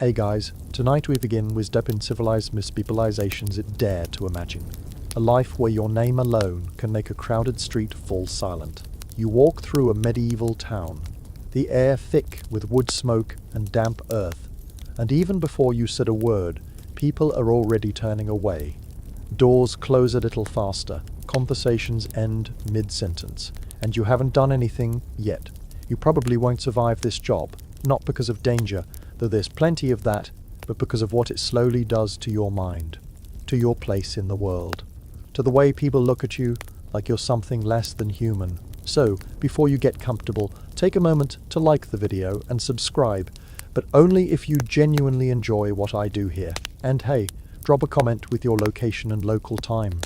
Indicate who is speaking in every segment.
Speaker 1: Hey guys, tonight we begin with step in civilized mispeoplizations it dare to imagine. A life where your name alone can make a crowded street fall silent. You walk through a medieval town, the air thick with wood smoke and damp earth, and even before you said a word, people are already turning away. Doors close a little faster, conversations end mid-sentence, and you haven't done anything yet. You probably won't survive this job, not because of danger, though there's plenty of that, but because of what it slowly does to your mind, to your place in the world, to the way people look at you like you're something less than human. So, before you get comfortable, take a moment to like the video and subscribe, but only if you genuinely enjoy what I do here. And hey, drop a comment with your location and local time.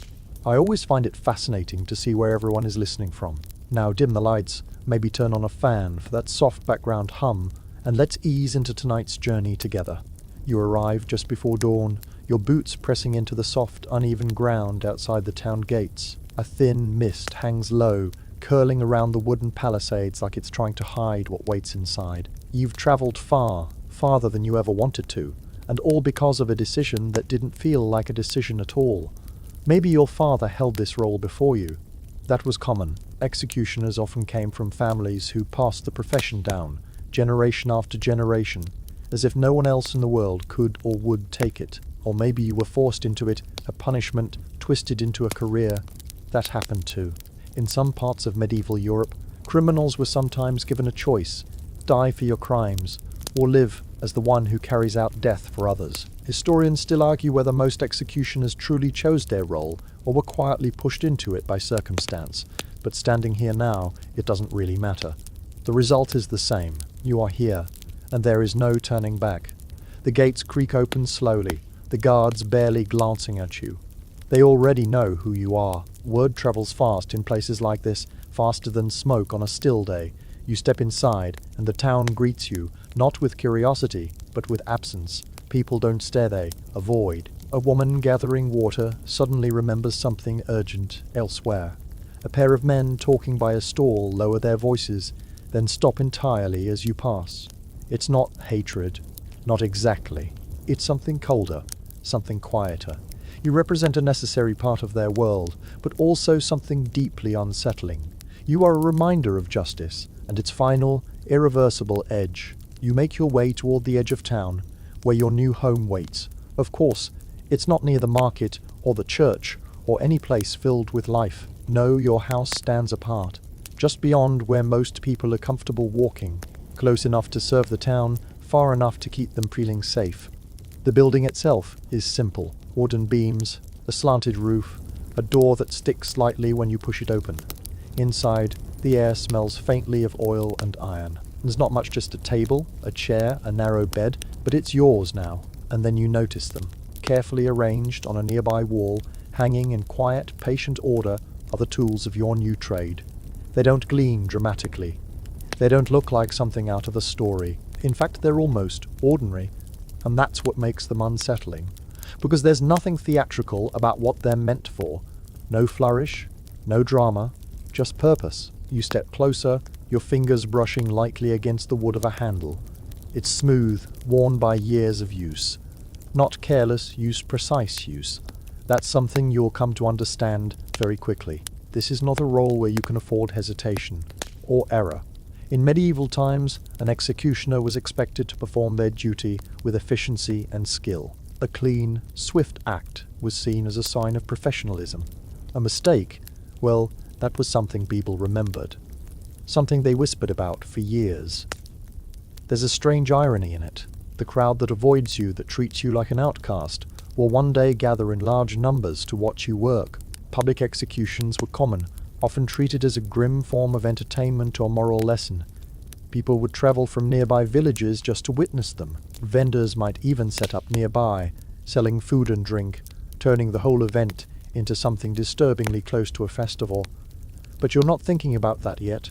Speaker 1: I always find it fascinating to see where everyone is listening from. Now dim the lights, maybe turn on a fan for that soft background hum, and let's ease into tonight's journey together. You arrive just before dawn, your boots pressing into the soft, uneven ground outside the town gates. A thin mist hangs low, curling around the wooden palisades like it's trying to hide what waits inside. You've travelled far, farther than you ever wanted to, and all because of a decision that didn't feel like a decision at all. Maybe your father held this role before you. That was common. Executioners often came from families who passed the profession down, generation after generation, as if no one else in the world could or would take it. Or maybe you were forced into it, a punishment twisted into a career. That happened too. In some parts of medieval Europe, criminals were sometimes given a choice: die for your crimes, or live as the one who carries out death for others. Historians still argue whether most executioners truly chose their role or were quietly pushed into it by circumstance, but standing here now, it doesn't really matter. The result is the same. You are here, and there is no turning back. The gates creak open slowly, the guards barely glancing at you. They already know who you are. Word travels fast in places like this, faster than smoke on a still day. You step inside, and the town greets you, not with curiosity, but with absence. People don't stare, they avoid. A woman gathering water suddenly remembers something urgent elsewhere. A pair of men talking by a stall lower their voices, then stop entirely as you pass. It's not hatred, not exactly. It's something colder, something quieter. You represent a necessary part of their world, but also something deeply unsettling. You are a reminder of justice and its final, irreversible edge. You make your way toward the edge of town, where your new home waits. Of course, it's not near the market or the church or any place filled with life. No, your house stands apart, just beyond where most people are comfortable walking, close enough to serve the town, far enough to keep them feeling safe. The building itself is simple: wooden beams, a slanted roof, a door that sticks slightly when you push it open. Inside, the air smells faintly of oil and iron. There's not much, just a table, a chair, a narrow bed, but it's yours now. And then you notice them. Carefully arranged on a nearby wall, hanging in quiet, patient order, are the tools of your new trade. They don't gleam dramatically. They don't look like something out of a story. In fact, they're almost ordinary. And that's what makes them unsettling. Because there's nothing theatrical about what they're meant for. No flourish, no drama, just purpose. You step closer, your fingers brushing lightly against the wood of a handle. It's smooth, worn by years of use. Not careless use, precise use. That's something you'll come to understand very quickly. This is not a role where you can afford hesitation or error. In medieval times, an executioner was expected to perform their duty with efficiency and skill. A clean, swift act was seen as a sign of professionalism. A mistake, well, that was something people remembered. Something they whispered about for years. There's a strange irony in it. The crowd that avoids you, that treats you like an outcast, will one day gather in large numbers to watch you work. Public executions were common, often treated as a grim form of entertainment or moral lesson. People would travel from nearby villages just to witness them. Vendors might even set up nearby, selling food and drink, turning the whole event into something disturbingly close to a festival. But you're not thinking about that yet.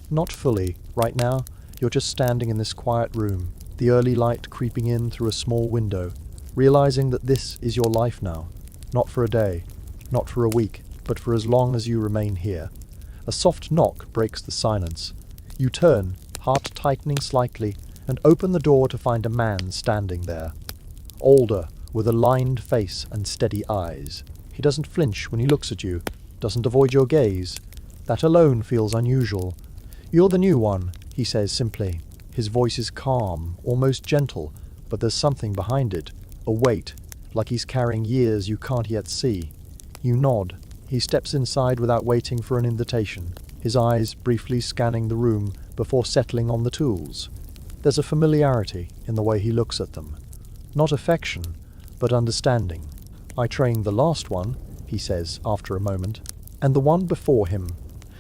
Speaker 1: Not fully. Right now, you're just standing in this quiet room, the early light creeping in through a small window, realizing that this is your life now. Not for a day, not for a week, but for as long as you remain here. A soft knock breaks the silence. You turn, heart tightening slightly, and open the door to find a man standing there. Older, with a lined face and steady eyes. He doesn't flinch when he looks at you, doesn't avoid your gaze. That alone feels unusual. "You're the new one," he says simply. His voice is calm, almost gentle, but there's something behind it, a weight, like he's carrying years you can't yet see. You nod. He steps inside without waiting for an invitation, his eyes briefly scanning the room before settling on the tools. There's a familiarity in the way he looks at them. Not affection, but understanding. "I trained the last one," he says after a moment, "and the one before him."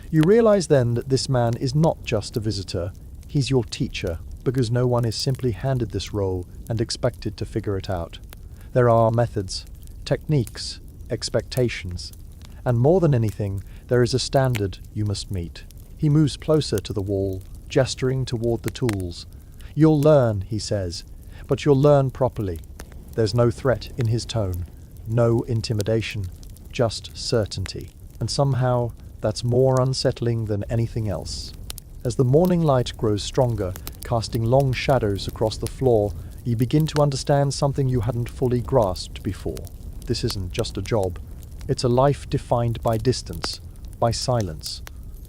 Speaker 1: You realize then that this man is not just a visitor, he's your teacher, because no one is simply handed this role and expected to figure it out. There are methods, techniques, expectations, and more than anything, there is a standard you must meet. He moves closer to the wall, gesturing toward the tools. "You'll learn," he says, "but you'll learn properly." There's no threat in his tone, no intimidation, just certainty. And somehow, that's more unsettling than anything else. As the morning light grows stronger, casting long shadows across the floor, you begin to understand something you hadn't fully grasped before. This isn't just a job. It's a life defined by distance, by silence,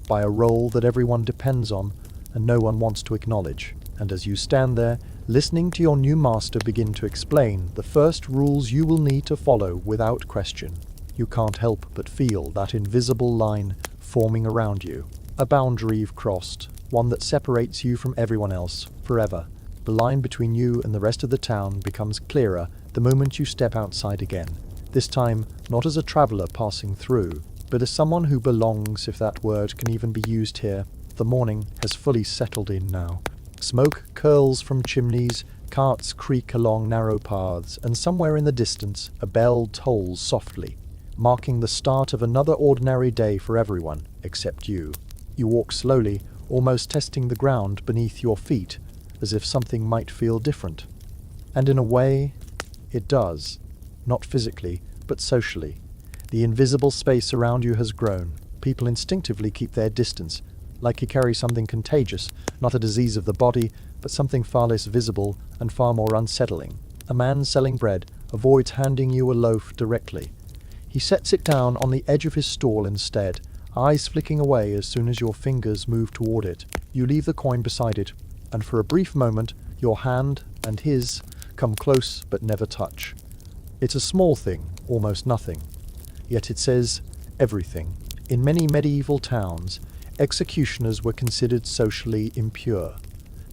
Speaker 1: by a role that everyone depends on and no one wants to acknowledge. And as you stand there, listening to your new master begin to explain the first rules you will need to follow without question, you can't help but feel that invisible line forming around you. A boundary you've crossed, one that separates you from everyone else, forever. The line between you and the rest of the town becomes clearer the moment you step outside again. This time, not as a traveller passing through, but as someone who belongs, if that word can even be used here. The morning has fully settled in now. Smoke curls from chimneys, carts creak along narrow paths, and somewhere in the distance a bell tolls softly, marking the start of another ordinary day for everyone, except you. You walk slowly, almost testing the ground beneath your feet, as if something might feel different. And in a way, it does. Not physically, but socially. The invisible space around you has grown. People instinctively keep their distance, like you carry something contagious, not a disease of the body, but something far less visible and far more unsettling. A man selling bread avoids handing you a loaf directly. He sets it down on the edge of his stall instead, eyes flicking away as soon as your fingers move toward it. You leave the coin beside it, and for a brief moment, your hand and his come close but never touch. It's a small thing, almost nothing. Yet it says everything. In many medieval towns, executioners were considered socially impure.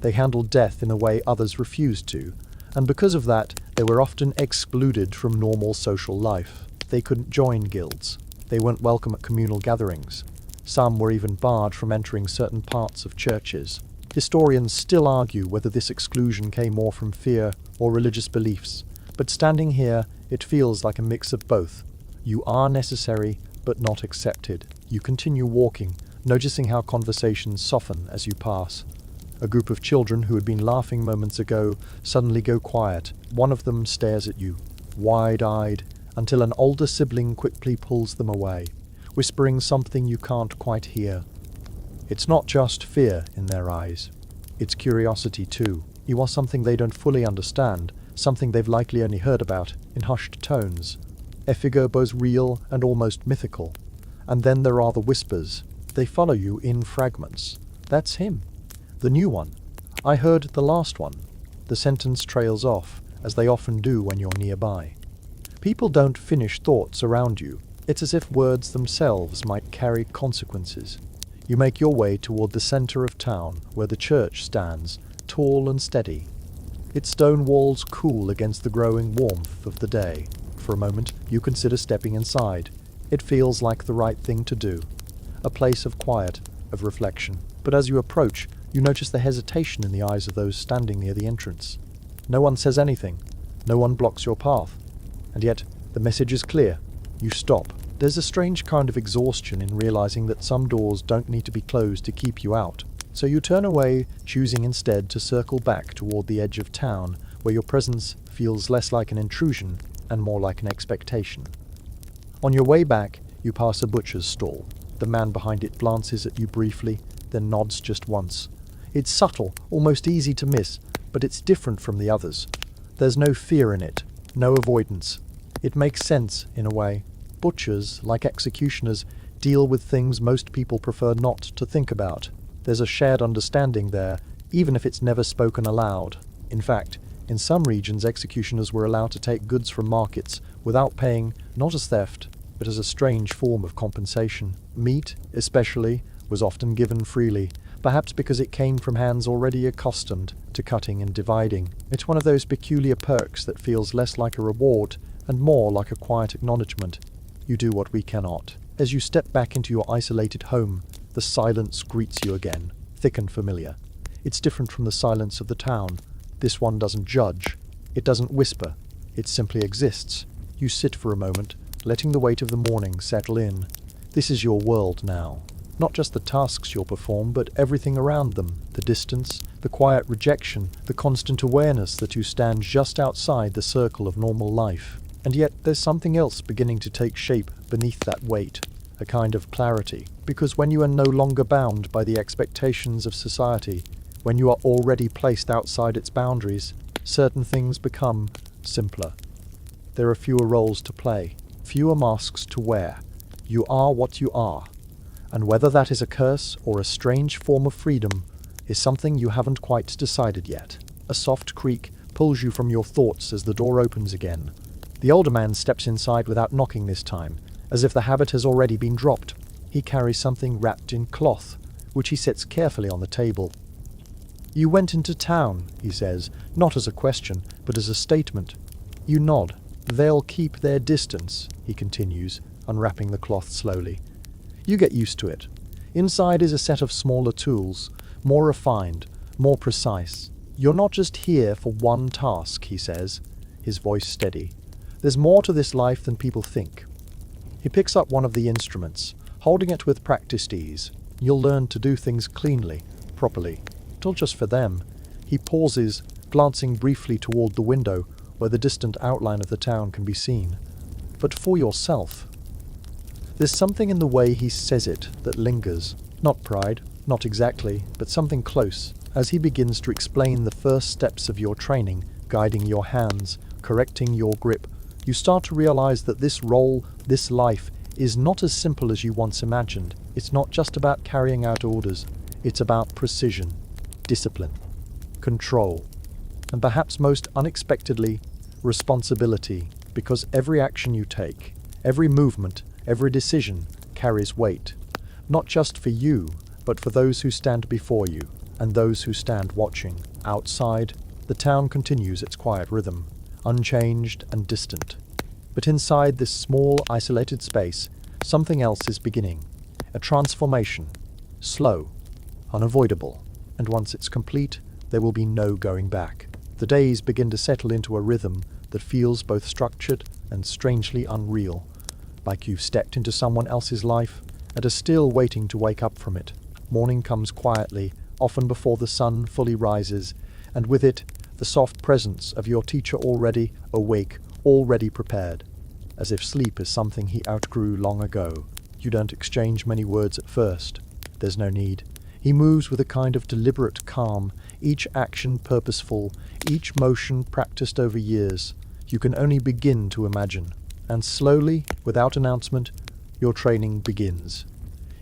Speaker 1: They handled death in a way others refused to, and because of that, they were often excluded from normal social life. They couldn't join guilds. They weren't welcome at communal gatherings. Some were even barred from entering certain parts of churches. Historians still argue whether this exclusion came more from fear or religious beliefs, but standing here, it feels like a mix of both. You are necessary, but not accepted. You continue walking, noticing how conversations soften as you pass. A group of children who had been laughing moments ago suddenly go quiet. One of them stares at you, wide-eyed, until an older sibling quickly pulls them away, whispering something you can't quite hear. It's not just fear in their eyes. It's curiosity too. You are something they don't fully understand, something they've likely only heard about in hushed tones. A figure both real and almost mythical. And then there are the whispers. They follow you in fragments. That's him. The new one. I heard the last one. The sentence trails off, as they often do when you're nearby. People don't finish thoughts around you. It's as if words themselves might carry consequences. You make your way toward the center of town, where the church stands, tall and steady. Its stone walls cool against the growing warmth of the day. For a moment, you consider stepping inside. It feels like the right thing to do. A place of quiet, of reflection. But as you approach, you notice the hesitation in the eyes of those standing near the entrance. No one says anything. No one blocks your path. And yet, the message is clear. You stop. There's a strange kind of exhaustion in realizing that some doors don't need to be closed to keep you out. So you turn away, choosing instead to circle back toward the edge of town, where your presence feels less like an intrusion and more like an expectation. On your way back, you pass a butcher's stall. The man behind it glances at you briefly, then nods just once. It's subtle, almost easy to miss, but it's different from the others. There's no fear in it, no avoidance. It makes sense, in a way. Butchers, like executioners, deal with things most people prefer not to think about. There's a shared understanding there, even if it's never spoken aloud. In fact, in some regions, executioners were allowed to take goods from markets without paying, not as theft, but as a strange form of compensation. Meat, especially, was often given freely, perhaps because it came from hands already accustomed to cutting and dividing. It's one of those peculiar perks that feels less like a reward and more like a quiet acknowledgement. You do what we cannot. As you step back into your isolated home, the silence greets you again, thick and familiar. It's different from the silence of the town. This one doesn't judge. It doesn't whisper. It simply exists. You sit for a moment, letting the weight of the morning settle in. This is your world now. Not just the tasks you'll perform, but everything around them. The distance, the quiet rejection, the constant awareness that you stand just outside the circle of normal life. And yet there's something else beginning to take shape beneath that weight, a kind of clarity. Because when you are no longer bound by the expectations of society, when you are already placed outside its boundaries, certain things become simpler. There are fewer roles to play, fewer masks to wear. You are what you are. And whether that is a curse or a strange form of freedom is something you haven't quite decided yet. A soft creak pulls you from your thoughts as the door opens again. The older man steps inside without knocking this time, as if the habit has already been dropped. He carries something wrapped in cloth, which he sets carefully on the table. "You went into town," he says, not as a question, but as a statement. You nod. "They'll keep their distance," he continues, unwrapping the cloth slowly. You get used to it. Inside is a set of smaller tools, more refined, more precise. "You're not just here for one task," he says, his voice steady. "There's more to this life than people think." He picks up one of the instruments, holding it with practiced ease. You'll learn to do things cleanly, properly. Not just for them. He pauses, glancing briefly toward the window, where the distant outline of the town can be seen. But for yourself. There's something in the way he says it that lingers. Not pride, not exactly, but something close, as he begins to explain the first steps of your training, guiding your hands, correcting your grip. You start to realize that this role, this life, is not as simple as you once imagined. It's not just about carrying out orders. It's about precision, discipline, control, and perhaps most unexpectedly, responsibility, because every action you take, every movement, every decision carries weight, not just for you, but for those who stand before you and those who stand watching. Outside, the town continues its quiet rhythm, unchanged and distant. But inside this small, isolated space, something else is beginning. A transformation. Slow, unavoidable, and once it's complete, there will be no going back. The days begin to settle into a rhythm that feels both structured and strangely unreal, like you've stepped into someone else's life and are still waiting to wake up from it. Morning comes quietly, often before the sun fully rises, and with it, the soft presence of your teacher already awake, already prepared, as if sleep is something he outgrew long ago. You don't exchange many words at first. There's no need. He moves with a kind of deliberate calm, each action purposeful, each motion practiced over years. You can only begin to imagine. And slowly, without announcement, your training begins.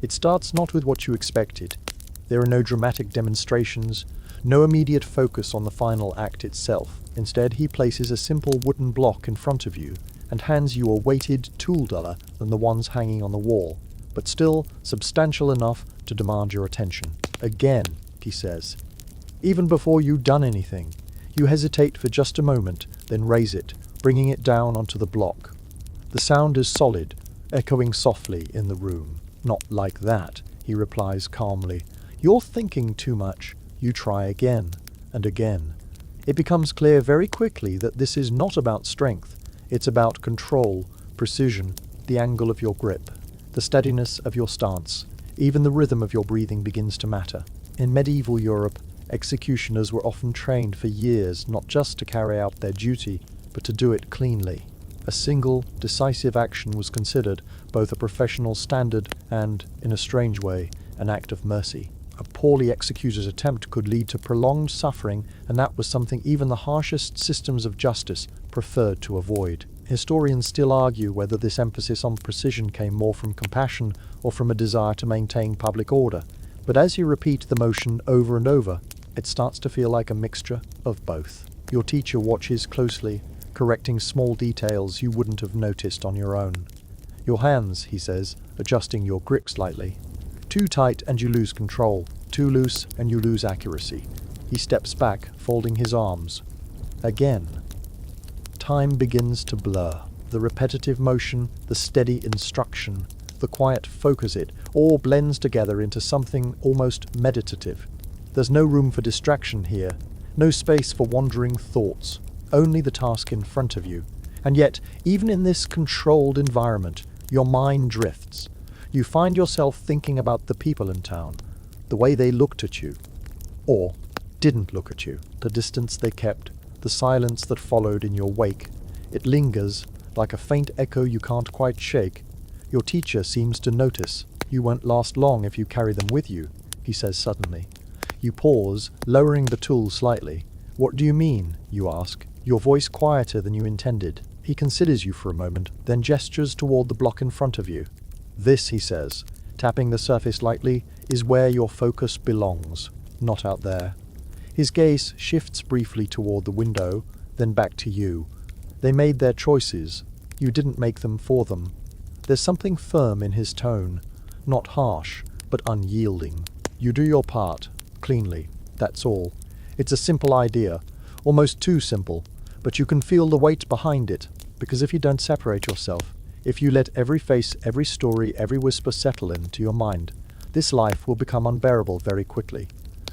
Speaker 1: It starts not with what you expected. There are no dramatic demonstrations, no immediate focus on the final act itself. Instead, he places a simple wooden block in front of you and hands you a weighted tool duller than the ones hanging on the wall, but still substantial enough to demand your attention. "Again," he says. Even before you've done anything, you hesitate for just a moment, then raise it, bringing it down onto the block. The sound is solid, echoing softly in the room. "Not like that," he replies calmly. "You're thinking too much." You try again and again. It becomes clear very quickly that this is not about strength. It's about control, precision, the angle of your grip, the steadiness of your stance. Even the rhythm of your breathing begins to matter. In medieval Europe, executioners were often trained for years not just to carry out their duty, but to do it cleanly. A single, decisive action was considered both a professional standard and, in a strange way, an act of mercy. A poorly executed attempt could lead to prolonged suffering, and that was something even the harshest systems of justice preferred to avoid. Historians still argue whether this emphasis on precision came more from compassion or from a desire to maintain public order. But as you repeat the motion over and over, it starts to feel like a mixture of both. Your teacher watches closely, correcting small details you wouldn't have noticed on your own. Your hands, he says, adjusting your grip slightly. Too tight and you lose control. Too loose and you lose accuracy. He steps back, folding his arms. Again. Time begins to blur. The repetitive motion, the steady instruction, the quiet focus, it all blends together into something almost meditative. There's no room for distraction here, no space for wandering thoughts, only the task in front of you. And yet, even in this controlled environment, your mind drifts. You find yourself thinking about the people in town, the way they looked at you, or didn't look at you, the distance they kept, the silence that followed in your wake. It lingers, like a faint echo you can't quite shake. Your teacher seems to notice. You won't last long if you carry them with you, he says suddenly. You pause, lowering the tool slightly. What do you mean, you ask, your voice quieter than you intended. He considers you for a moment, then gestures toward the block in front of you. This, he says, tapping the surface lightly, is where your focus belongs, not out there. His gaze shifts briefly toward the window, then back to you. They made their choices. You didn't make them for them. There's something firm in his tone, not harsh, but unyielding. You do your part, cleanly, that's all. It's a simple idea, almost too simple, but you can feel the weight behind it, because if you don't separate yourself, if you let every face, every story, every whisper settle into your mind, this life will become unbearable very quickly.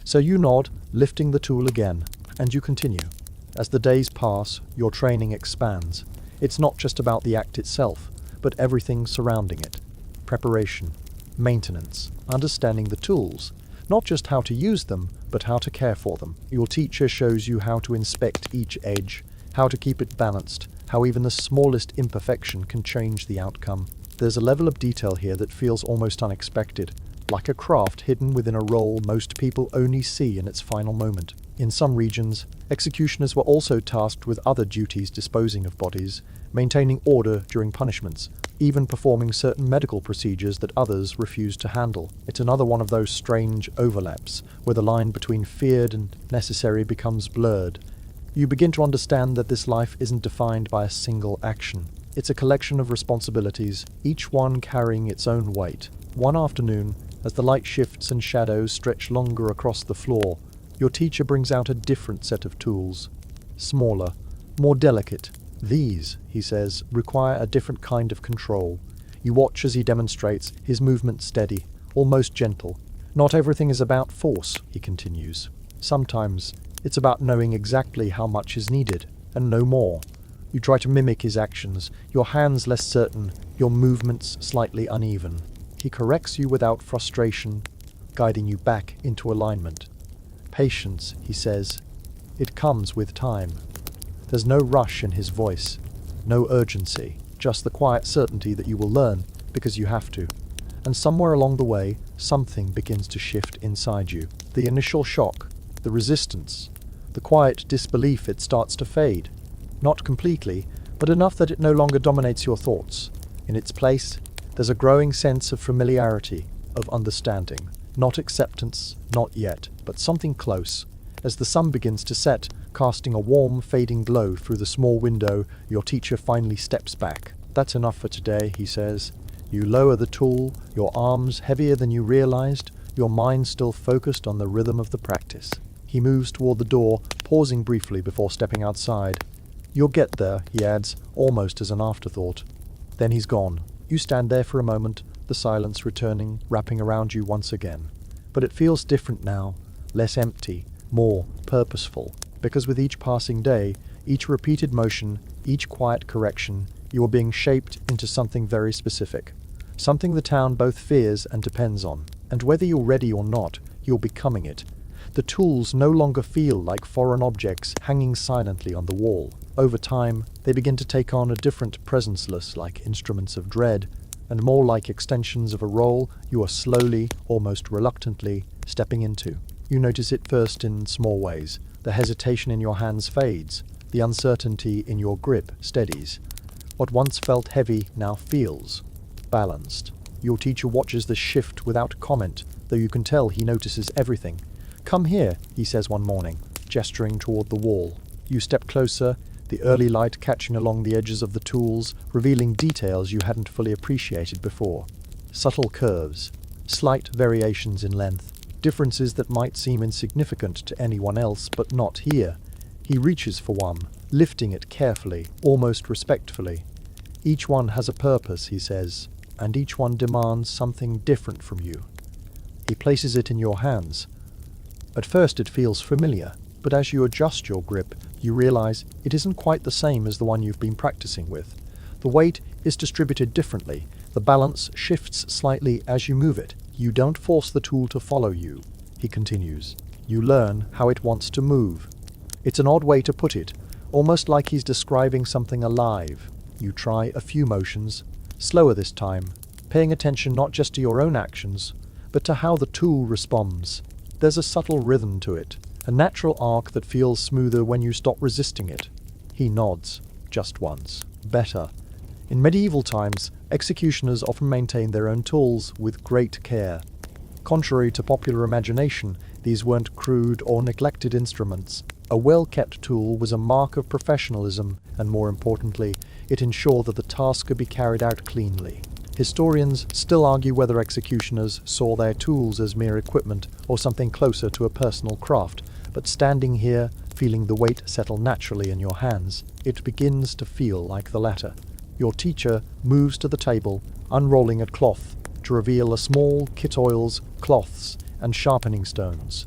Speaker 1: So you nod, lifting the tool again, and you continue. As the days pass, your training expands. It's not just about the act itself, but everything surrounding it. Preparation, maintenance, understanding the tools, not just how to use them, but how to care for them. Your teacher shows you how to inspect each edge, how to keep it balanced, how even the smallest imperfection can change the outcome. There's a level of detail here that feels almost unexpected, like a craft hidden within a role most people only see in its final moment. In some regions, executioners were also tasked with other duties, disposing of bodies, maintaining order during punishments, even performing certain medical procedures that others refused to handle. It's another one of those strange overlaps, where the line between feared and necessary becomes blurred. You begin to understand that this life isn't defined by a single action. It's a collection of responsibilities, each one carrying its own weight. One afternoon, as the light shifts and shadows stretch longer across the floor, your teacher brings out a different set of tools. Smaller, more delicate. These, he says, require a different kind of control. You watch as he demonstrates, his movement steady, almost gentle. Not everything is about force, he continues. Sometimes it's about knowing exactly how much is needed, and no more. You try to mimic his actions, your hands less certain, your movements slightly uneven. He corrects you without frustration, guiding you back into alignment. Patience, he says. It comes with time. There's no rush in his voice, no urgency, just the quiet certainty that you will learn because you have to. And somewhere along the way, something begins to shift inside you. The initial shock, the resistance, the quiet disbelief, it starts to fade. Not completely, but enough that it no longer dominates your thoughts. In its place, there's a growing sense of familiarity, of understanding. Not acceptance, not yet, but something close. As the sun begins to set, casting a warm, fading glow through the small window, your teacher finally steps back. That's enough for today, he says. You lower the tool, your arms heavier than you realized, your mind still focused on the rhythm of the practice. He moves toward the door, pausing briefly before stepping outside. You'll get there, he adds, almost as an afterthought. Then he's gone. You stand there for a moment, the silence returning, wrapping around you once again. But it feels different now, less empty, more purposeful, because with each passing day, each repeated motion, each quiet correction, you are being shaped into something very specific, something the town both fears and depends on. And whether you're ready or not, you're becoming it. The tools no longer feel like foreign objects hanging silently on the wall. Over time, they begin to take on a different presence-less, like instruments of dread, and more like extensions of a role you are slowly, almost reluctantly, stepping into. You notice it first in small ways. The hesitation in your hands fades. The uncertainty in your grip steadies. What once felt heavy now feels balanced. Your teacher watches the shift without comment, though you can tell he notices everything. "Come here," he says one morning, gesturing toward the wall. You step closer, the early light catching along the edges of the tools, revealing details you hadn't fully appreciated before. Subtle curves, slight variations in length, differences that might seem insignificant to anyone else, but not here. He reaches for one, lifting it carefully, almost respectfully. Each one has a purpose, he says, and each one demands something different from you. He places it in your hands. At first it feels familiar, but as you adjust your grip, you realize it isn't quite the same as the one you've been practicing with. The weight is distributed differently. The balance shifts slightly as you move it. You don't force the tool to follow you, he continues. You learn how it wants to move. It's an odd way to put it, almost like he's describing something alive. You try a few motions, slower this time, paying attention not just to your own actions, but to how the tool responds. There's a subtle rhythm to it, a natural arc that feels smoother when you stop resisting it. He nods, just once. Better. In medieval times, executioners often maintained their own tools with great care. Contrary to popular imagination, these weren't crude or neglected instruments. A well-kept tool was a mark of professionalism, and more importantly, it ensured that the task could be carried out cleanly. Historians still argue whether executioners saw their tools as mere equipment or something closer to a personal craft, but standing here, feeling the weight settle naturally in your hands, it begins to feel like the latter. Your teacher moves to the table, unrolling a cloth to reveal a small kit oils, cloths, and sharpening stones.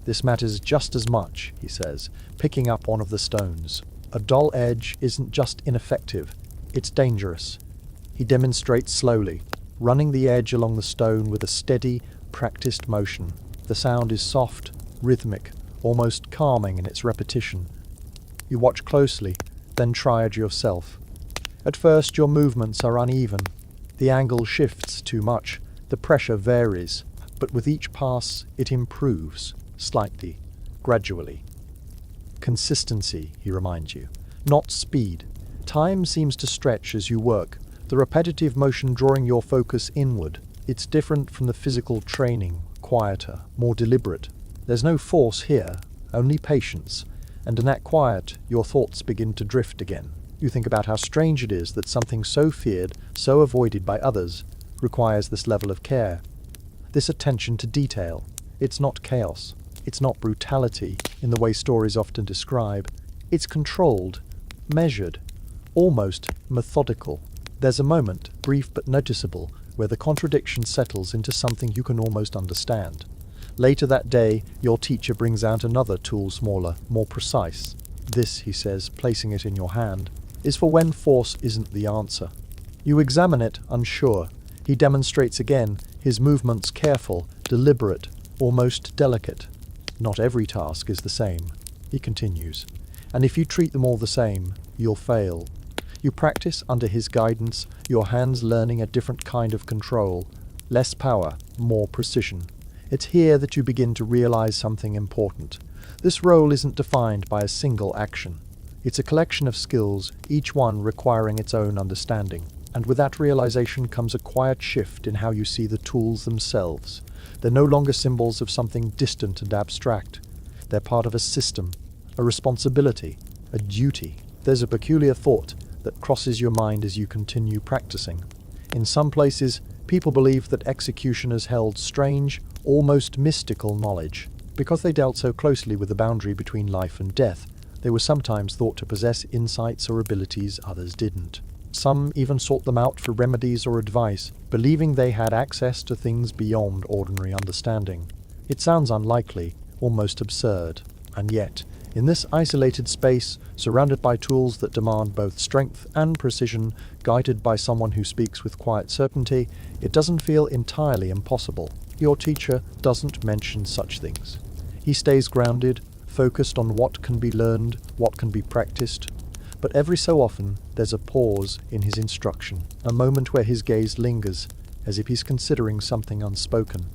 Speaker 1: "This matters just as much," he says, picking up one of the stones. "A dull edge isn't just ineffective, it's dangerous." He demonstrates slowly, running the edge along the stone with a steady, practiced motion. The sound is soft, rhythmic, almost calming in its repetition. You watch closely, then try it yourself. At first your movements are uneven. The angle shifts too much, the pressure varies, but with each pass it improves, slightly, gradually. Consistency, he reminds you, not speed. Time seems to stretch as you work, the repetitive motion drawing your focus inward. It's different from the physical training, quieter, more deliberate. There's no force here, only patience, and in that quiet, your thoughts begin to drift again. You think about how strange it is that something so feared, so avoided by others, requires this level of care, this attention to detail. It's not chaos, it's not brutality in the way stories often describe. It's controlled, measured, almost methodical. There's a moment, brief but noticeable, where the contradiction settles into something you can almost understand. Later that day, your teacher brings out another tool smaller, more precise. "This," he says, placing it in your hand, "is for when force isn't the answer." You examine it, unsure. He demonstrates again, his movements careful, deliberate, almost delicate. "Not every task is the same," he continues, "and if you treat them all the same, you'll fail." You practice under his guidance, your hands learning a different kind of control. Less power, more precision. It's here that you begin to realize something important. This role isn't defined by a single action. It's a collection of skills, each one requiring its own understanding. And with that realization comes a quiet shift in how you see the tools themselves. They're no longer symbols of something distant and abstract. They're part of a system, a responsibility, a duty. There's a peculiar thought that crosses your mind as you continue practicing. In some places, people believe that executioners held strange, almost mystical knowledge. Because they dealt so closely with the boundary between life and death, they were sometimes thought to possess insights or abilities others didn't. Some even sought them out for remedies or advice, believing they had access to things beyond ordinary understanding. It sounds unlikely, almost absurd, and yet, in this isolated space, surrounded by tools that demand both strength and precision, guided by someone who speaks with quiet certainty, it doesn't feel entirely impossible. Your teacher doesn't mention such things. He stays grounded, focused on what can be learned, what can be practiced. But every so often, there's a pause in his instruction, a moment where his gaze lingers, as if he's considering something unspoken.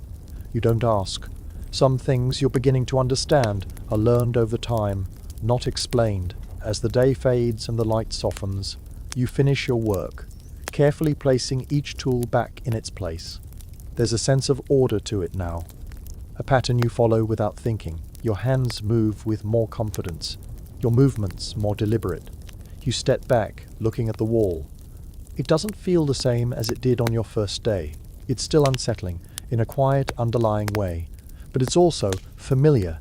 Speaker 1: You don't ask. Some things you're beginning to understand are learned over time, not explained. As the day fades and the light softens, you finish your work, carefully placing each tool back in its place. There's a sense of order to it now, a pattern you follow without thinking. Your hands move with more confidence, your movements more deliberate. You step back, looking at the wall. It doesn't feel the same as it did on your first day. It's still unsettling, in a quiet, underlying way, but it's also familiar,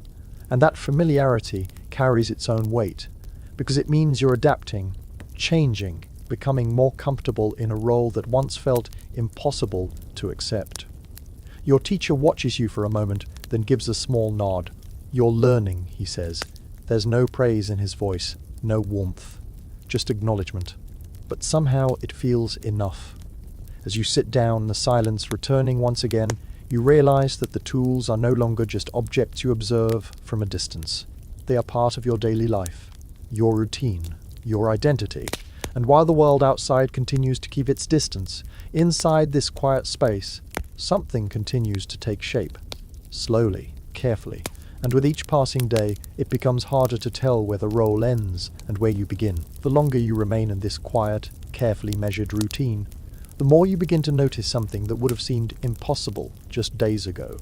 Speaker 1: and that familiarity carries its own weight, because it means you're adapting, changing, becoming more comfortable in a role that once felt impossible to accept. Your teacher watches you for a moment, then gives a small nod. "You're learning," he says. There's no praise in his voice, no warmth, just acknowledgement. But somehow it feels enough. As you sit down, the silence returning once again, you realize that the tools are no longer just objects you observe from a distance. They are part of your daily life, your routine, your identity. And while the world outside continues to keep its distance, inside this quiet space, something continues to take shape. Slowly, carefully, and with each passing day, it becomes harder to tell where the role ends and where you begin. The longer you remain in this quiet, carefully measured routine, the more you begin to notice something that would have seemed impossible just days ago.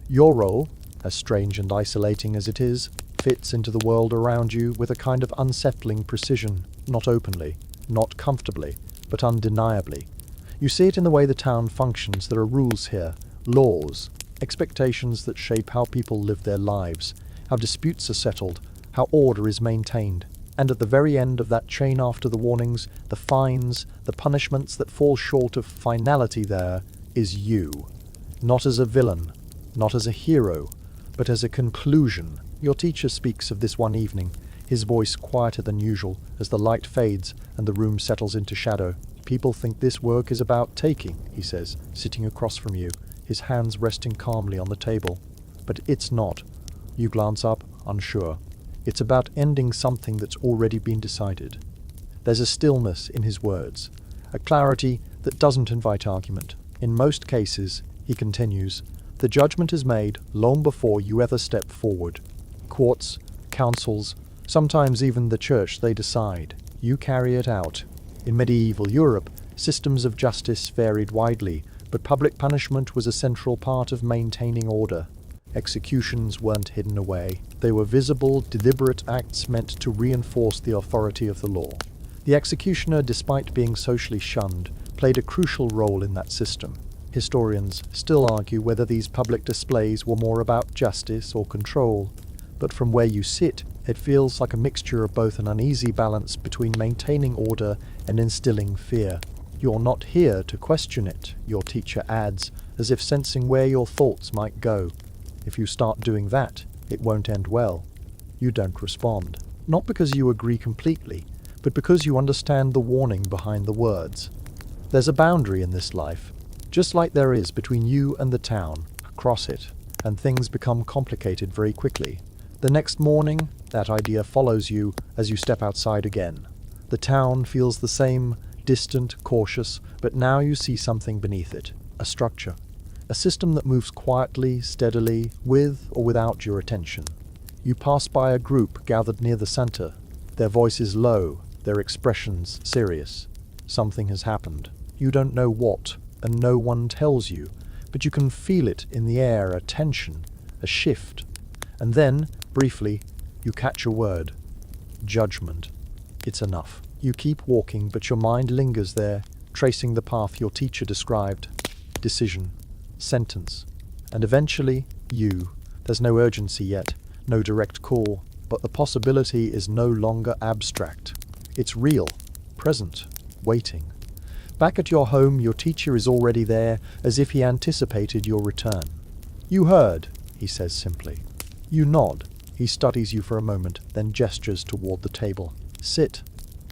Speaker 1: Your role, as strange and isolating as it is, fits into the world around you with a kind of unsettling precision, not openly, not comfortably, but undeniably. You see it in the way the town functions. There are rules here, laws, expectations that shape how people live their lives, how disputes are settled, how order is maintained. And at the very end of that chain, after the warnings, the fines, the punishments that fall short of finality, there is you. Not as a villain, not as a hero, but as a conclusion. Your teacher speaks of this one evening, his voice quieter than usual as the light fades and the room settles into shadow. "People think this work is about taking," he says, sitting across from you, his hands resting calmly on the table. "But it's not." You glance up, unsure. It's about ending something that's already been decided. There's a stillness in his words, a clarity that doesn't invite argument. In most cases, he continues, the judgment is made long before you ever step forward. Courts, councils, sometimes even the church, they decide. You carry it out. In medieval Europe, systems of justice varied widely, but public punishment was a central part of maintaining order. Executions weren't hidden away. They were visible, deliberate acts meant to reinforce the authority of the law. The executioner, despite being socially shunned, played a crucial role in that system. Historians still argue whether these public displays were more about justice or control, but from where you sit, it feels like a mixture of both, an uneasy balance between maintaining order and instilling fear. "You're not here to question it," your teacher adds, as if sensing where your thoughts might go. "If you start doing that, it won't end well." You don't respond, not because you agree completely, but because you understand the warning behind the words. There's a boundary in this life, just like there is between you and the town. Cross it, and things become complicated very quickly. The next morning, that idea follows you as you step outside again. The town feels the same, distant, cautious, but now you see something beneath it, a structure. A system that moves quietly, steadily, with or without your attention. You pass by a group gathered near the center, their voices low, their expressions serious. Something has happened. You don't know what, and no one tells you, but you can feel it in the air, a tension, a shift. And then, briefly, you catch a word. Judgment. It's enough. You keep walking, but your mind lingers there, tracing the path your teacher described. Decision. Sentence. And eventually, you. There's no urgency yet, no direct call, but the possibility is no longer abstract. It's real, present, waiting. Back at your home, your teacher is already there, as if he anticipated your return. "You heard," he says simply. You nod. He studies you for a moment, then gestures toward the table. "Sit."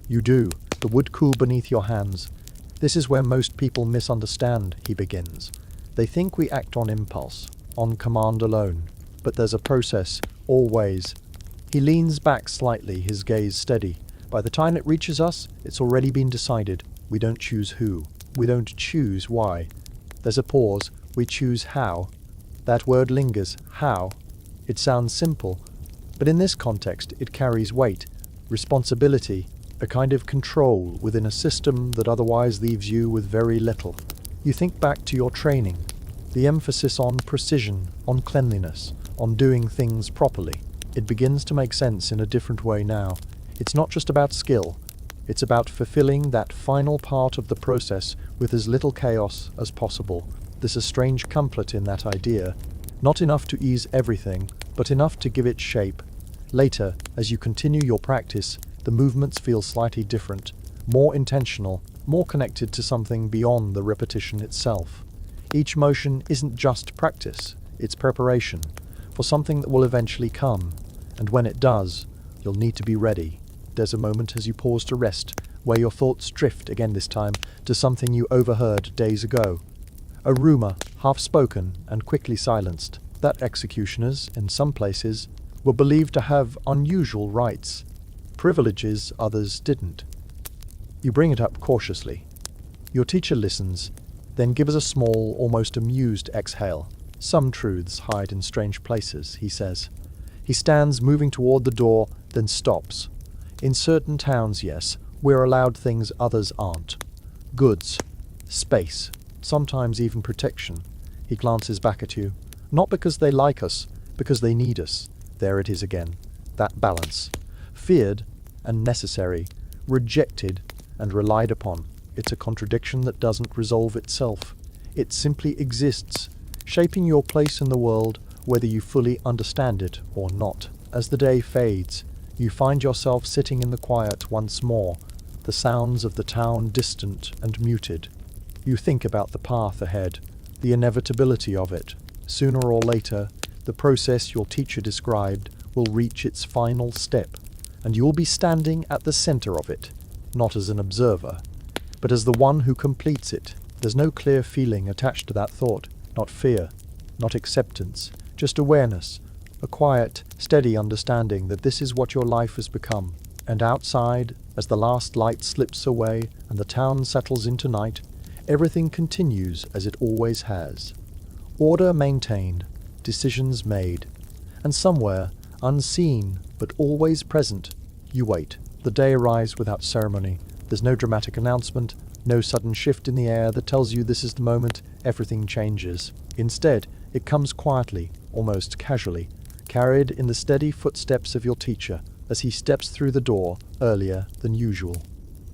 Speaker 1: You do, the wood cool beneath your hands. "This is where most people misunderstand," he begins. "They think we act on impulse, on command alone. But there's a process, always." He leans back slightly, his gaze steady, By the time it reaches us, it's already been decided. We don't choose who. We don't choose why. There's a pause. We choose how. That word lingers. How. It sounds simple, but in this context it carries weight, responsibility, a kind of control within a system that otherwise leaves you with very little. You think back to your training, the emphasis on precision, on cleanliness, on doing things properly. It begins to make sense in a different way now. It's not just about skill, it's about fulfilling that final part of the process with as little chaos as possible. There's a strange comfort in that idea, not enough to ease everything, but enough to give it shape. Later, as you continue your practice, the movements feel slightly different, more intentional, more connected to something beyond the repetition itself. Each motion isn't just practice, it's preparation for something that will eventually come, and when it does, you'll need to be ready. There's a moment as you pause to rest, where your thoughts drift again this time to something you overheard days ago. A rumor, half-spoken and quickly silenced, that executioners, in some places, were believed to have unusual rights, privileges others didn't. You bring it up cautiously. Your teacher listens, then gives a small, almost amused exhale. Some truths hide in strange places, he says. He stands, moving toward the door, then stops. In certain towns, yes, we're allowed things others aren't. Goods, space, sometimes even protection. He glances back at you. Not because they like us, because they need us. There it is again. That balance. Feared and necessary. Rejected and relied upon. It's a contradiction that doesn't resolve itself. It simply exists, shaping your place in the world, whether you fully understand it or not. As the day fades, you find yourself sitting in the quiet once more, the sounds of the town distant and muted. You think about the path ahead, the inevitability of it. Sooner or later, the process your teacher described will reach its final step, and you'll be standing at the center of it, not as an observer, but as the one who completes it. There's no clear feeling attached to that thought, not fear, not acceptance, just awareness, a quiet, steady understanding that this is what your life has become. And outside, as the last light slips away and the town settles into night, everything continues as it always has. Order maintained, decisions made, and somewhere, unseen but always present, you wait. The day arrives without ceremony. There's no dramatic announcement, no sudden shift in the air that tells you this is the moment everything changes. Instead, it comes quietly, almost casually, carried in the steady footsteps of your teacher as he steps through the door earlier than usual.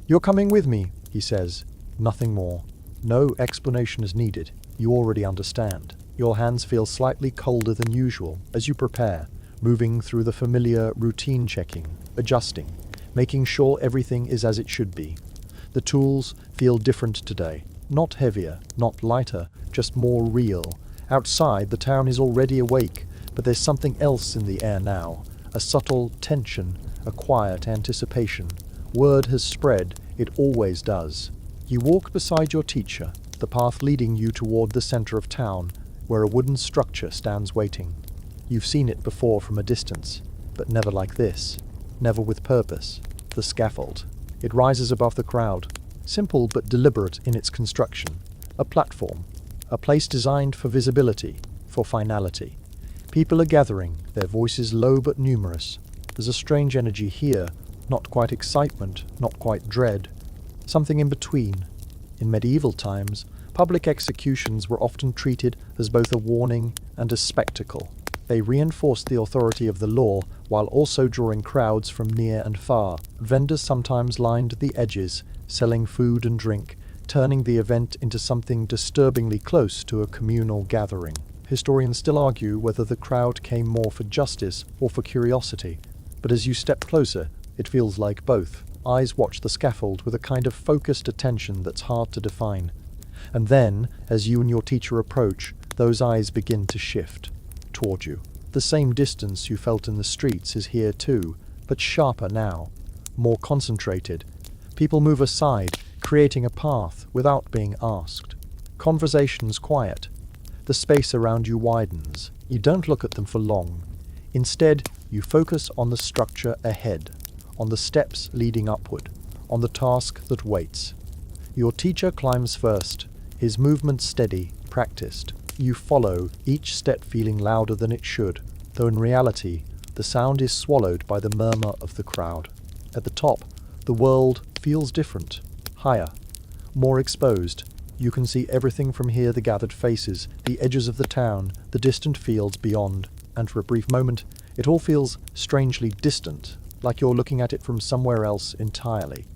Speaker 1: "You're coming with me," he says. Nothing more. No explanation is needed. You already understand. Your hands feel slightly colder than usual as you prepare, moving through the familiar routine checking, adjusting, making sure everything is as it should be. The tools feel different today. Not heavier, not lighter, just more real. Outside, the town is already awake, but there's something else in the air now. A subtle tension, a quiet anticipation. Word has spread, it always does. You walk beside your teacher, the path leading you toward the center of town, where a wooden structure stands waiting. You've seen it before from a distance, but never like this. Never with purpose. The scaffold. It rises above the crowd, simple but deliberate in its construction. A platform. A place designed for visibility, for finality. People are gathering, their voices low but numerous. There's a strange energy here, not quite excitement, not quite dread. Something in between. In medieval times, public executions were often treated as both a warning and a spectacle. They reinforced the authority of the law while also drawing crowds from near and far. Vendors sometimes lined the edges, selling food and drink, turning the event into something disturbingly close to a communal gathering. Historians still argue whether the crowd came more for justice or for curiosity, but as you step closer, it feels like both. Eyes watch the scaffold with a kind of focused attention that's hard to define. And then, as you and your teacher approach, those eyes begin to shift toward you. The same distance you felt in the streets is here too, but sharper now, more concentrated. People move aside, creating a path without being asked. Conversations quiet. The space around you widens. You don't look at them for long. Instead, you focus on the structure ahead, on the steps leading upward, on the task that waits. Your teacher climbs first, his movements steady, practiced. You follow, each step feeling louder than it should, though in reality, the sound is swallowed by the murmur of the crowd. At the top, the world feels different, higher, more exposed. You can see everything from here: the gathered faces, the edges of the town, the distant fields beyond, and for a brief moment, it all feels strangely distant, like you're looking at it from somewhere else entirely.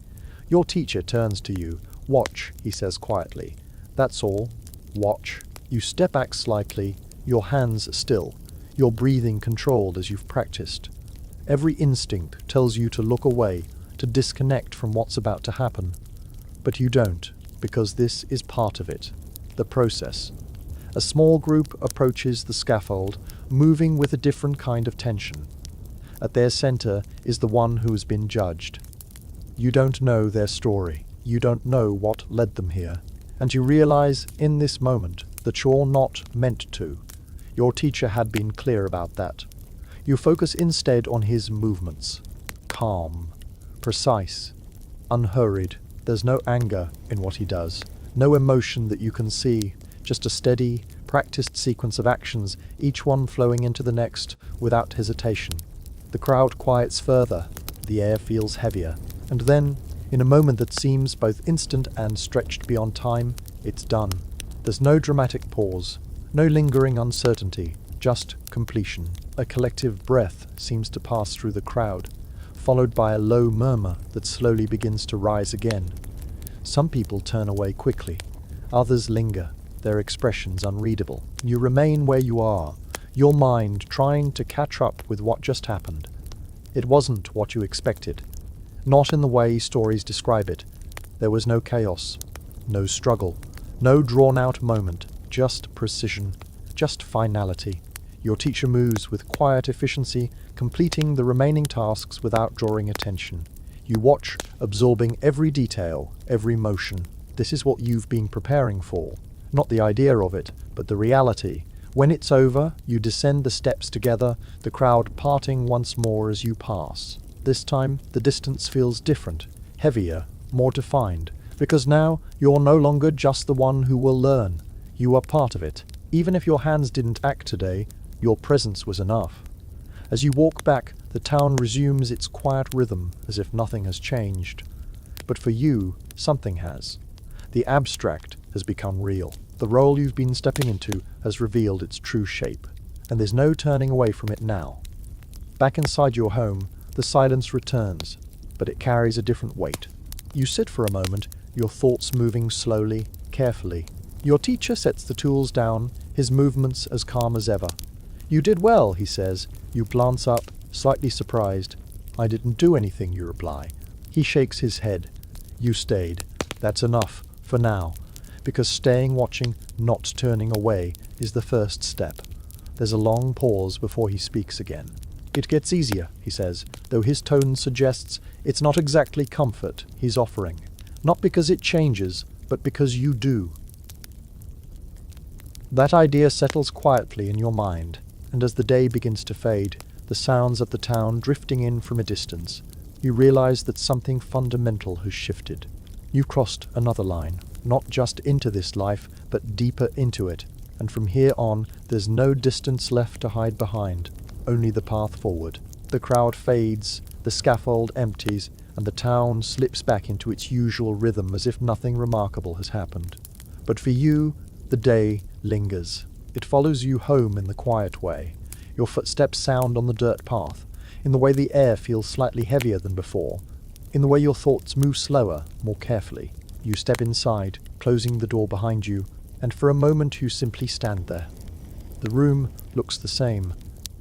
Speaker 1: Your teacher turns to you. "Watch," he says quietly. "That's all. Watch." You step back slightly, your hands still, your breathing controlled as you've practiced. Every instinct tells you to look away, to disconnect from what's about to happen. But you don't, because this is part of it, the process. A small group approaches the scaffold, moving with a different kind of tension. At their center is the one who has been judged. You don't know their story. You don't know what led them here. And you realize in this moment that you're not meant to. Your teacher had been clear about that. You focus instead on his movements. Calm, precise, unhurried. There's no anger in what he does, no emotion that you can see, just a steady, practiced sequence of actions, each one flowing into the next without hesitation. The crowd quiets further, the air feels heavier, and then, in a moment that seems both instant and stretched beyond time, it's done. There's no dramatic pause, no lingering uncertainty, just completion. A collective breath seems to pass through the crowd, followed by a low murmur that slowly begins to rise again. Some people turn away quickly, others linger, their expressions unreadable. You remain where you are, your mind trying to catch up with what just happened. It wasn't what you expected, not in the way stories describe it. There was no chaos, no struggle, no drawn-out moment, just precision, just finality. Your teacher moves with quiet efficiency, completing the remaining tasks without drawing attention. You watch, absorbing every detail, every motion. This is what you've been preparing for. Not the idea of it, but the reality. When it's over, you descend the steps together, the crowd parting once more as you pass. This time, the distance feels different, heavier, more defined, because now you're no longer just the one who will learn. You are part of it. Even if your hands didn't act today, your presence was enough. As you walk back, the town resumes its quiet rhythm as if nothing has changed. But for you, something has. The abstract has become real. The role you've been stepping into has revealed its true shape, and there's no turning away from it now. Back inside your home, the silence returns, but it carries a different weight. You sit for a moment, your thoughts moving slowly, carefully. Your teacher sets the tools down, his movements as calm as ever. "You did well," he says. You glance up, slightly surprised. "I didn't do anything," you reply. He shakes his head. "You stayed. That's enough, for now. Because staying watching, not turning away, is the first step." There's a long pause before he speaks again. "It gets easier," he says, though his tone suggests it's not exactly comfort he's offering. Not because it changes, but because you do. That idea settles quietly in your mind, and as the day begins to fade, the sounds of the town drifting in from a distance, you realize that something fundamental has shifted. You've crossed another line, not just into this life, but deeper into it, and from here on, there's no distance left to hide behind, only the path forward. The crowd fades, the scaffold empties, and the town slips back into its usual rhythm as if nothing remarkable has happened. But for you, the day lingers. It follows you home in the quiet way. Your footsteps sound on the dirt path, in the way the air feels slightly heavier than before, in the way your thoughts move slower, more carefully. You step inside, closing the door behind you, and for a moment you simply stand there. The room looks the same.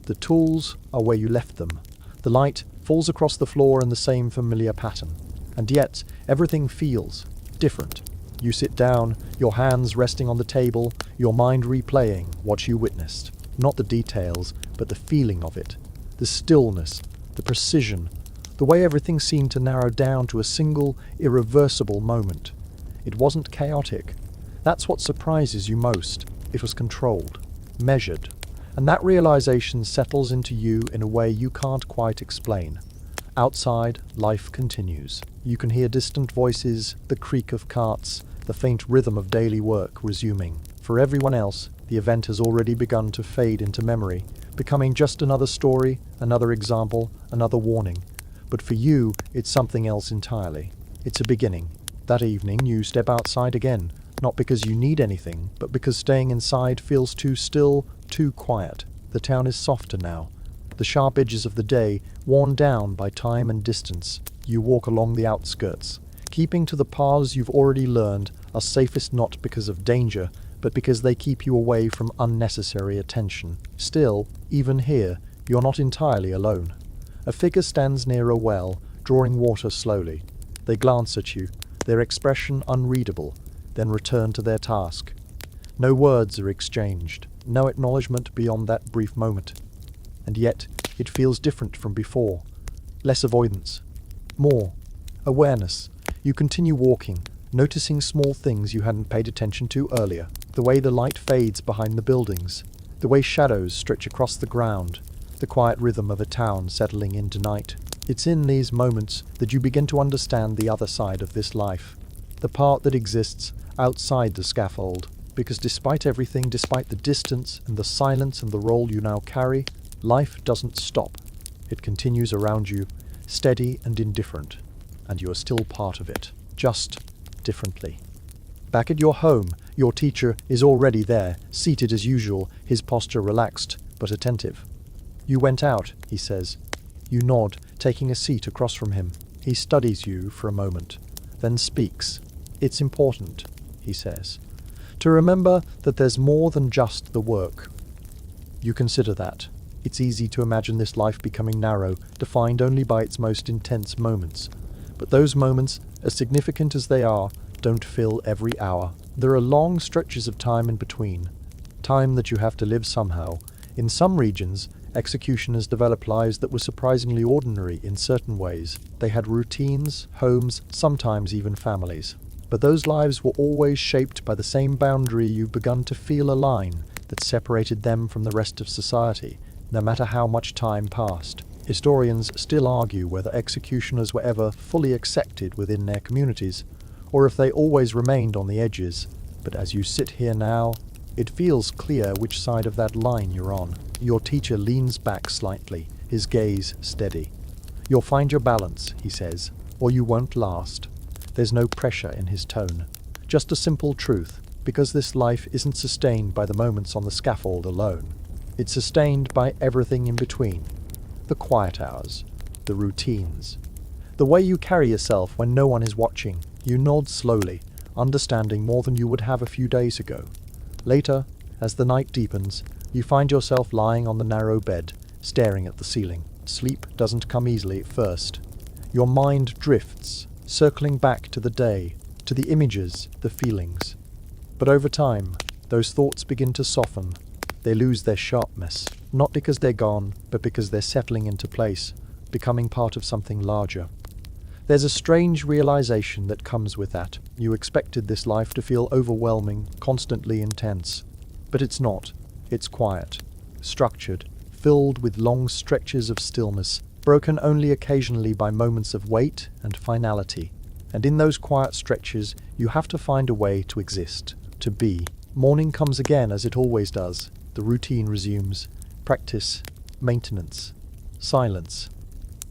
Speaker 1: The tools are where you left them. The light falls across the floor in the same familiar pattern, and yet everything feels different. You sit down, your hands resting on the table, your mind replaying what you witnessed. Not the details, but the feeling of it. The stillness, the precision, the way everything seemed to narrow down to a single, irreversible moment. It wasn't chaotic. That's what surprises you most. It was controlled, measured, and that realization settles into you in a way you can't quite explain. Outside, life continues. You can hear distant voices, the creak of carts, the faint rhythm of daily work resuming. For everyone else, the event has already begun to fade into memory, becoming just another story, another example, another warning. But for you, it's something else entirely. It's a beginning. That evening, you step outside again, not because you need anything, but because staying inside feels too still, too quiet. The town is softer now. The sharp edges of the day, worn down by time and distance. You walk along the outskirts, keeping to the paths you've already learned are safest not because of danger, but because they keep you away from unnecessary attention. Still, even here, you're not entirely alone. A figure stands near a well, drawing water slowly. They glance at you, their expression unreadable, then return to their task. No words are exchanged, no acknowledgement beyond that brief moment. And yet, it feels different from before. Less avoidance. More awareness. You continue walking, noticing small things you hadn't paid attention to earlier. The way the light fades behind the buildings. The way shadows stretch across the ground. The quiet rhythm of a town settling into night. It's in these moments that you begin to understand the other side of this life. The part that exists outside the scaffold. Because despite everything, despite the distance and the silence and the role you now carry, life doesn't stop. It continues around you, steady and indifferent, and you are still part of it, just differently. Back at your home, your teacher is already there, seated as usual, his posture relaxed but attentive. "You went out," he says. You nod, taking a seat across from him. He studies you for a moment, then speaks. "It's important," he says, "to remember that there's more than just the work." You consider that. It's easy to imagine this life becoming narrow, defined only by its most intense moments. But those moments, as significant as they are, don't fill every hour. There are long stretches of time in between. Time that you have to live somehow. In some regions, executioners developed lives that were surprisingly ordinary in certain ways. They had routines, homes, sometimes even families. But those lives were always shaped by the same boundary you've begun to feel a line that separated them from the rest of society, no matter how much time passed. Historians still argue whether executioners were ever fully accepted within their communities, or if they always remained on the edges. But as you sit here now, it feels clear which side of that line you're on. Your teacher leans back slightly, his gaze steady. "You'll find your balance," he says, "or you won't last." There's no pressure in his tone, just a simple truth, because this life isn't sustained by the moments on the scaffold alone. It's sustained by everything in between. The quiet hours, the routines, the way you carry yourself when no one is watching. You nod slowly, understanding more than you would have a few days ago. Later, as the night deepens, you find yourself lying on the narrow bed, staring at the ceiling. Sleep doesn't come easily at first. Your mind drifts, circling back to the day, to the images, the feelings. But over time, those thoughts begin to soften. They lose their sharpness, not because they're gone, but because they're settling into place, becoming part of something larger. There's a strange realization that comes with that. You expected this life to feel overwhelming, constantly intense. But it's not. It's quiet, structured, filled with long stretches of stillness, broken only occasionally by moments of weight and finality. And in those quiet stretches, you have to find a way to exist, to be. Morning comes again as it always does. The routine resumes. Practice, maintenance, silence.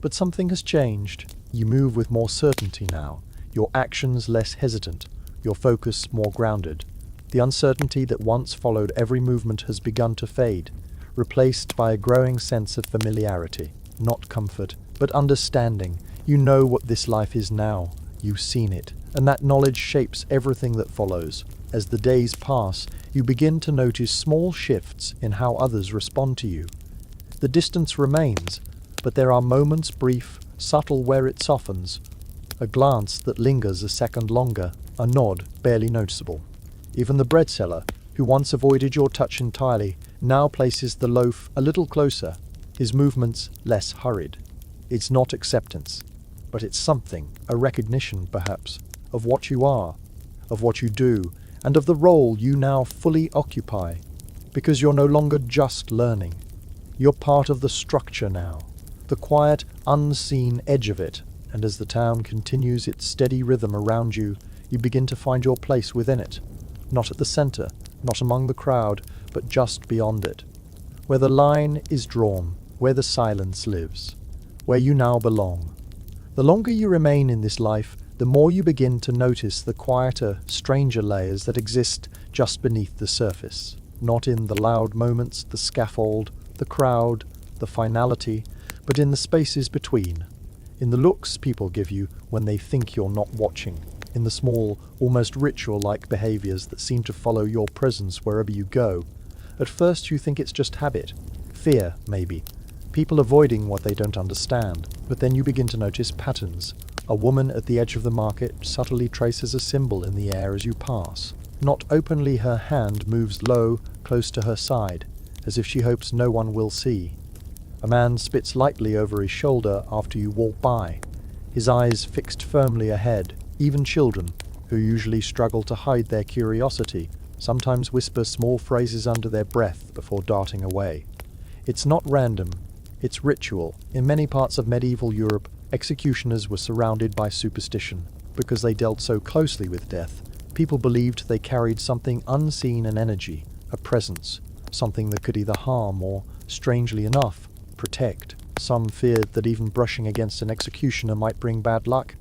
Speaker 1: But something has changed. You move with more certainty now, your actions less hesitant, your focus more grounded. The uncertainty that once followed every movement has begun to fade, replaced by a growing sense of familiarity. Not comfort, but understanding. You know what this life is now. You've seen it, and that knowledge shapes everything that follows. As the days pass, you begin to notice small shifts in how others respond to you. The distance remains, but there are moments brief, subtle where it softens. A glance that lingers a second longer, a nod barely noticeable. Even the bread seller, who once avoided your touch entirely, now places the loaf a little closer, his movements less hurried. It's not acceptance, but it's something, a recognition perhaps, of what you are, of what you do, and of the role you now fully occupy, because you're no longer just learning. You're part of the structure now, the quiet, unseen edge of it, and as the town continues its steady rhythm around you, you begin to find your place within it. Not at the center, not among the crowd, but just beyond it. Where the line is drawn, where the silence lives, where you now belong. The longer you remain in this life, the more you begin to notice the quieter, stranger layers that exist just beneath the surface. Not in the loud moments, the scaffold, the crowd, the finality, but in the spaces between. In the looks people give you when they think you're not watching. In the small, almost ritual-like behaviors that seem to follow your presence wherever you go. At first you think it's just habit. Fear, maybe. People avoiding what they don't understand. But then you begin to notice patterns. A woman at the edge of the market subtly traces a symbol in the air as you pass. Not openly, her hand moves low, close to her side, as if she hopes no one will see. A man spits lightly over his shoulder after you walk by, his eyes fixed firmly ahead. Even children, who usually struggle to hide their curiosity, sometimes whisper small phrases under their breath before darting away. It's not random, it's ritual. In many parts of medieval Europe, executioners were surrounded by superstition. Because they dealt so closely with death, people believed they carried something unseen, an energy, a presence, something that could either harm or, strangely enough, protect. Some feared that even brushing against an executioner might bring bad luck.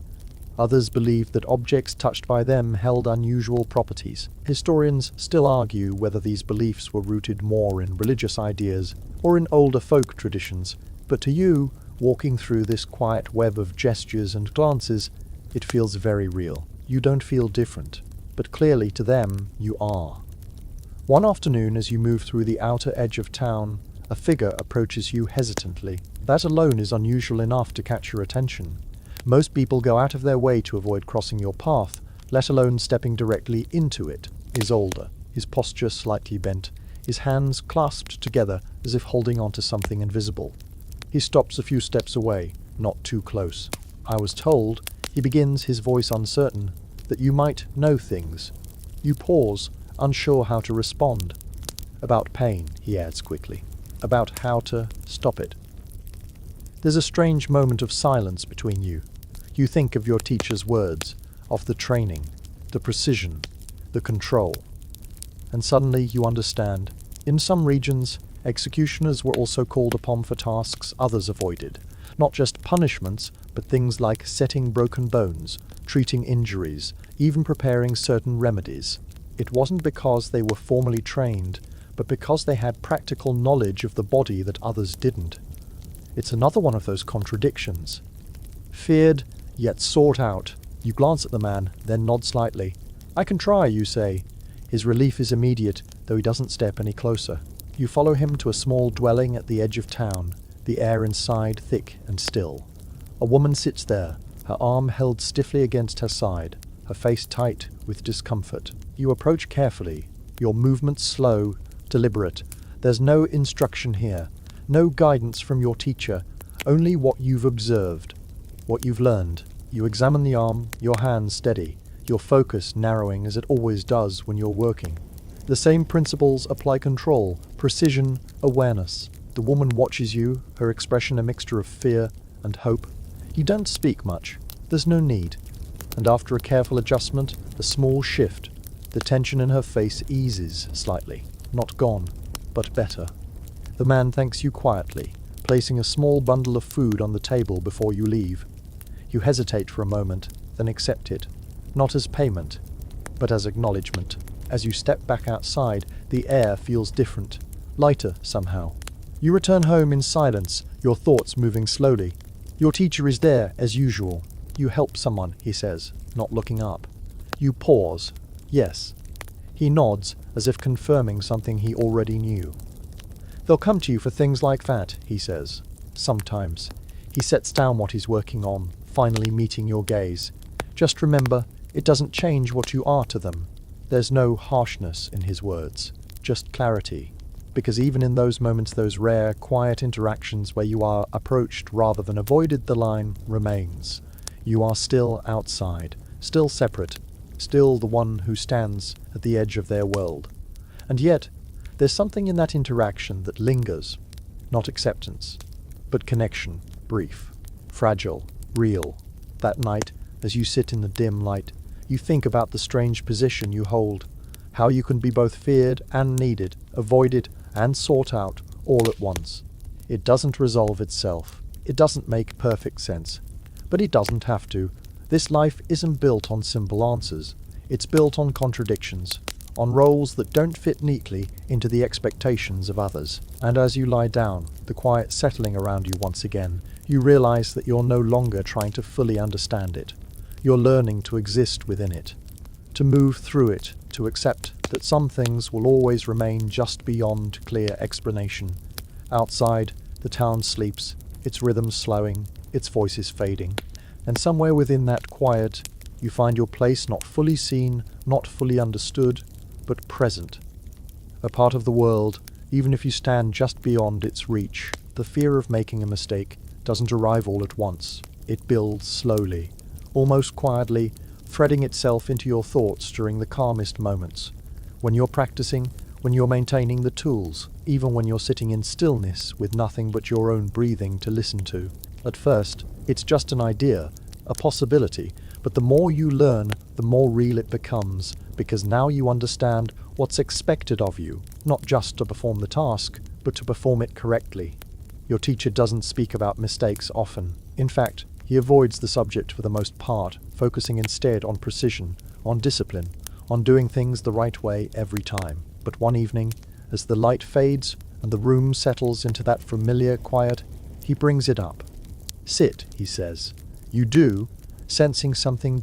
Speaker 1: Others believed that objects touched by them held unusual properties. Historians still argue whether these beliefs were rooted more in religious ideas or in older folk traditions, but to you, walking through this quiet web of gestures and glances, it feels very real. You don't feel different, but clearly to them, you are. One afternoon, as you move through the outer edge of town, a figure approaches you hesitantly. That alone is unusual enough to catch your attention. Most people go out of their way to avoid crossing your path, let alone stepping directly into it. He's older, his posture slightly bent, his hands clasped together as if holding onto something invisible. He stops a few steps away, not too close. I was told, he begins, his voice uncertain, that you might know things. You pause, unsure how to respond. About pain, he adds quickly. About how to stop it. There's a strange moment of silence between you. You think of your teacher's words, of the training, the precision, the control. And suddenly you understand. In some regions, executioners were also called upon for tasks others avoided. Not just punishments, but things like setting broken bones, treating injuries, even preparing certain remedies. It wasn't because they were formally trained, but because they had practical knowledge of the body that others didn't. It's another one of those contradictions. Feared, yet sought out. You glance at the man, then nod slightly. I can try, you say. His relief is immediate, though he doesn't step any closer. You follow him to a small dwelling at the edge of town, the air inside thick and still. A woman sits there, her arm held stiffly against her side, her face tight with discomfort. You approach carefully, your movements slow, deliberate. There's no instruction here. No guidance from your teacher, only what you've observed, what you've learned. You examine the arm, your hands steady, your focus narrowing as it always does when you're working. The same principles apply: control, precision, awareness. The woman watches you, her expression a mixture of fear and hope. You don't speak much. There's no need. And after a careful adjustment, a small shift, the tension in her face eases slightly. Not gone, but better. The man thanks you quietly, placing a small bundle of food on the table before you leave. You hesitate for a moment, then accept it, not as payment, but as acknowledgement. As you step back outside, the air feels different, lighter somehow. You return home in silence, your thoughts moving slowly. Your teacher is there, as usual. You help someone, he says, not looking up. You pause. Yes. He nods, as if confirming something he already knew. They'll come to you for things like that, he says. Sometimes. He sets down what he's working on, finally meeting your gaze. Just remember, it doesn't change what you are to them. There's no harshness in his words, just clarity. Because even in those moments, those rare, quiet interactions where you are approached rather than avoided, the line remains. You are still outside, still separate, still the one who stands at the edge of their world. And yet, there's something in that interaction that lingers. Not acceptance, but connection, brief. fragile, real. That night, as you sit in the dim light, you think about the strange position you hold, how you can be both feared and needed, avoided and sought out all at once. It doesn't resolve itself. It doesn't make perfect sense. But it doesn't have to. This life isn't built on simple answers. It's built on contradictions, on roles that don't fit neatly into the expectations of others. And as you lie down, the quiet settling around you once again, you realize that you're no longer trying to fully understand it. You're learning to exist within it, to move through it, to accept that some things will always remain just beyond clear explanation. Outside, the town sleeps, its rhythms slowing, its voices fading. And somewhere within that quiet, you find your place not fully seen, not fully understood, but present. A part of the world, even if you stand just beyond its reach. The fear of making a mistake doesn't arrive all at once. It builds slowly, almost quietly, threading itself into your thoughts during the calmest moments. When you're practicing, when you're maintaining the tools, even when you're sitting in stillness with nothing but your own breathing to listen to. At first, it's just an idea, a possibility, but the more you learn, the more real it becomes, because now you understand what's expected of you, not just to perform the task, but to perform it correctly. Your teacher doesn't speak about mistakes often. In fact, he avoids the subject for the most part, focusing instead on precision, on discipline, on doing things the right way every time. But one evening, as the light fades and the room settles into that familiar quiet, he brings it up. "Sit," he says. You do, sensing something